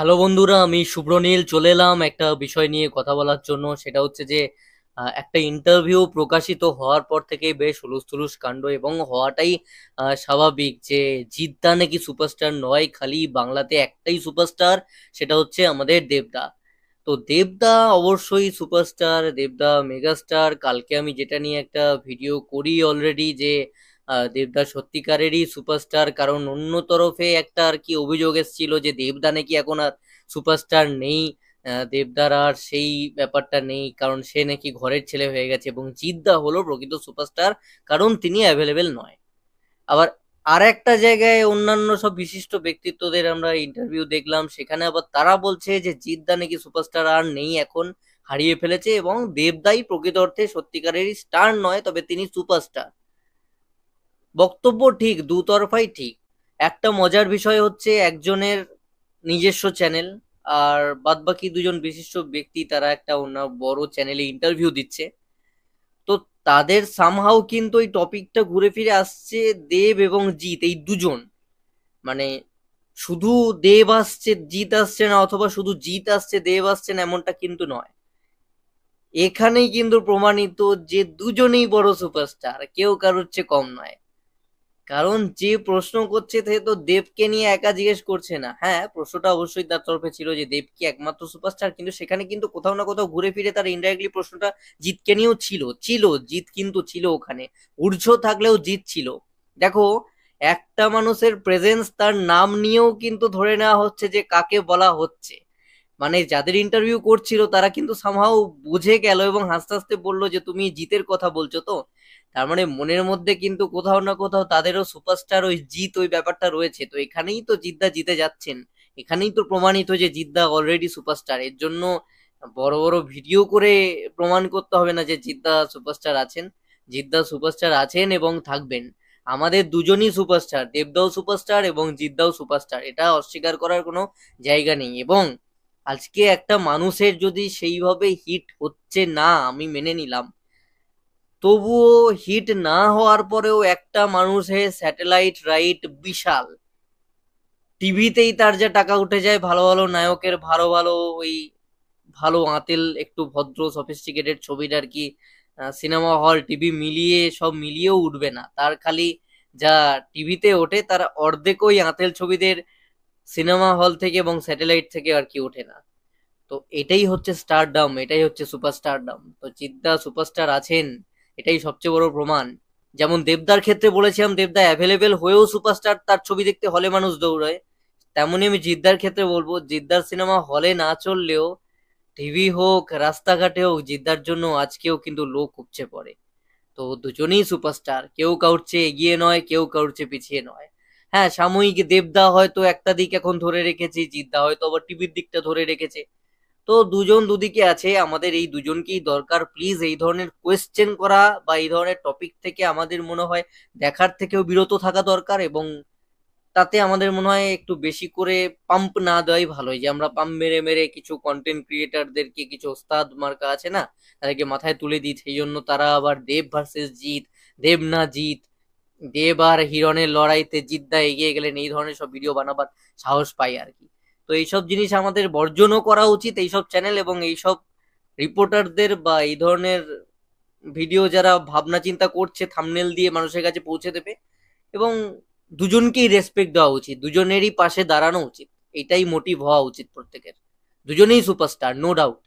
Hello বন্ধুরা, আমি শুভ্রনীল চলে এলাম একটা বিষয় নিয়ে কথা বলার জন্য। সেটা হচ্ছে যে একটা ইন্টারভিউ প্রকাশিত হওয়ার পর থেকে বেশ হুলুস্থ তুলুস কাণ্ড, এবং হওয়াটাই স্বাভাবিক যে জিদ্দা নাকি সুপারস্টার নয়, খালি বাংলাতে একটাই সুপারস্টার, সেটা হচ্ছে আমাদের দেবদা। তো দেবদা অবশ্যই সুপারস্টার, দেবদা মেগাস্টার। কালকে আমি যেটা নিয়ে একটা ভিডিও করি অলরেডি, যে দেবদা সত্যিকারেরই সুপারস্টার, কারণ অন্য তরফে একটা আর কি অভিযোগ এসেছিল যে দেবদা নাকি এখন আর সুপারস্টার নেই। দেবদার আর সেই ব্যাপারটা নেই, কারণ সে নাকি ঘরের ছেলে হয়ে গেছে, এবং জিদ্দা হলো প্রকৃত সুপারস্টার, কারণ তিনি অ্যাভেলেবেল নয়। আবার আর একটা জায়গায় অন্যান্য সব বিশিষ্ট ব্যক্তিত্বদের আমরা ইন্টারভিউ দেখলাম, সেখানে আবার তারা বলছে যে জিদ্দা নাকি সুপারস্টার আর নেই, এখন হারিয়ে ফেলেছে, এবং দেবদাই প্রকৃত অর্থে সত্যিকারেরই স্টার নয়, তবে তিনি সুপারস্টার। বক্তব্য ঠিক, দুতরফাই ঠিক। একটা মজার বিষয় হচ্ছে একজনের নিজস্ব চ্যানেল, আর বাদবাকি দুজন বিশিষ্ট ব্যক্তি তারা একটা অন্য বড় চ্যানেলে ইন্টারভিউ দিচ্ছে। তো তাদের সামহাও কিন্তু এই টপিকটা ঘুরে ফিরে আসছে দেব এবং জিৎ, এই দুজন। মানে শুধু দেব আসছে জিৎ আসছে না, অথবা শুধু জিৎ আসছে দেব আসছে না, এমনটা কিন্তু নয়। এখানেই কিন্তু প্রমাণিত যে দুজনেই বড় সুপারস্টার, কেউ কারোর চেয়ে কম নয়। কারণ যে প্রশ্ন করছে সে তো দেবকে নিয়ে একা জিজ্ঞেস করছে না। হ্যাঁ, প্রশ্নটা অবশ্যই তার তরফে ছিল যে দেব কি একমাত্র সুপারস্টার, কিন্তু সেখানে কিন্তু কোথাও না কোথাও ঘুরে ফিরে তার ইনডাইরেক্টলি প্রশ্নটা জিতকে নিয়েও ছিল। জিত কিন্তু ছিল ওখানে, ঊর্ধ্ব থাকলেও জিত ছিল। দেখো, একটা মানুষের প্রেজেন্স, তার নাম নিয়েও কিন্তু ধরে নেওয়া হচ্ছে যে কাকে বলা হচ্ছে। মানে যাদের ইন্টারভিউ করছিল তারা কিন্তু সামহাও বুঝে গেল এবং হাসতে হাসতে বললো যে তুমি জিতের কথা বলছো তো। তার মানে মনের মধ্যে কিন্তু কোথাও না কোথাও তাদেরও সুপারস্টার ওই জিত, ওই ব্যাপারটা রয়েছে। তো এখানেই তো জিদ্দা জিতে যাচ্ছেন, এখানেই তো প্রমাণিত যে জিদ্দা অলরেডি সুপারস্টার। এর জন্য বড় বড় ভিডিও করে প্রমাণ করতে হবে না যে জিদ্দা সুপারস্টার আছেন। জিদ্দা সুপারস্টার আছেন এবং থাকবেন। আমাদের দুজনই সুপারস্টার, দেবদাও সুপারস্টার এবং জিদ্দাও সুপারস্টার, এটা অস্বীকার করার কোনো জায়গা নেই। এবং আজকে একটা মানুষের যদি সেইভাবে হিট হচ্ছে না, আমি মেনে নিলাম, তবুও হিট না হওয়ার পরেও একটা মানুষের স্যাটেলাইট রাইট বিশাল, টিভিতেই তার যা টাকা উঠে যায়, ভালো ভালো নায়কের ভালো ভালো ওই ভালো আঁতেল একটু ভদ্র সফিস্টিকেটেড ছবির আর কি সিনেমা হল টিভি মিলিয়ে সব মিলিয়েও উঠবে না তার। খালি যা টিভিতে ওঠে তার অর্ধেক ওই আঁতেল ছবিদের সিনেমা হল থেকে এবং স্যাটেলাইট থেকে আর কি ওঠে না। তো এটাই হচ্ছে স্টারডাম, এটাই হচ্ছে সুপারস্টারডাম। তো জিদ্দা সুপারস্টার আছেন, এটাই সবচেয়ে বড় প্রমাণ। যেমন দেবদার ক্ষেত্রে বলেছিলাম দেবদা অ্যাভেলেবেল হয়েও সুপারস্টার, তার ছবি দেখতে হলে মানুষ দৌড়ায়। তেমনই আমি জিদ্দার ক্ষেত্রে বলবো, জিদ্দার সিনেমা হলে না চললেও টিভি হোক রাস্তাঘাটে হোক, জিদ্দার জন্য আজকেও কিন্তু লোক উপচে পড়ে। তো দুজনেই সুপারস্টার, কেউ কারোর চেয়ে এগিয়ে নয়, কেউ কারোর চেয়ে পিছিয়ে নয়। হ্যাঁ, সাময়িক দেবদা হয়তো একটা দিক এখন ধরে রেখেছে, জিদ্দা হয়তো আবার টিভির দিকটা ধরে রেখেছে। তো দুজন দুদিকে আছে, আমাদের এই দুজনকেই দরকার। প্লিজ এই ধরনের কোয়েশ্চেন করা বা এই ধরনের টপিক থেকে আমাদের মনে হয় দেখার থেকেও বিরত থাকা দরকার, এবং তাতে আমাদের মনে হয় একটু বেশি করে পাম্প না দেওয়াই ভালো। যে আমরা পাম্প মেরে মেরে কিছু কন্টেন্ট ক্রিয়েটারদেরকে, কিছু ওস্তাদ মার্কা আছে না, তাদেরকে মাথায় তুলে দিই, সেই জন্য তারা আবার দেব ভার্সেস জিৎ, দেব না জিৎ, দেব আর হিরণের লড়াইতে জিদ্দা এগিয়ে গেলেন, এই ধরনের সব ভিডিও বানাবার সাহস পাই আর কি। তো এইসব জিনিস আমাদের বর্জনও করা উচিত, এইসব চ্যানেল এবং এইসব রিপোর্টারদের, বা এই ধরনের ভিডিও যারা ভাবনা চিন্তা করছে থাম্বনেল দিয়ে মানুষের কাছে পৌঁছে দেবে। এবং দুজনকেই রেসপেক্ট দেওয়া উচিত, দুজনেরই পাশে দাঁড়ানো উচিত, এটাই মোটিভ হওয়া উচিত প্রত্যেকের। দুজনেই সুপারস্টার, নো ডাউট।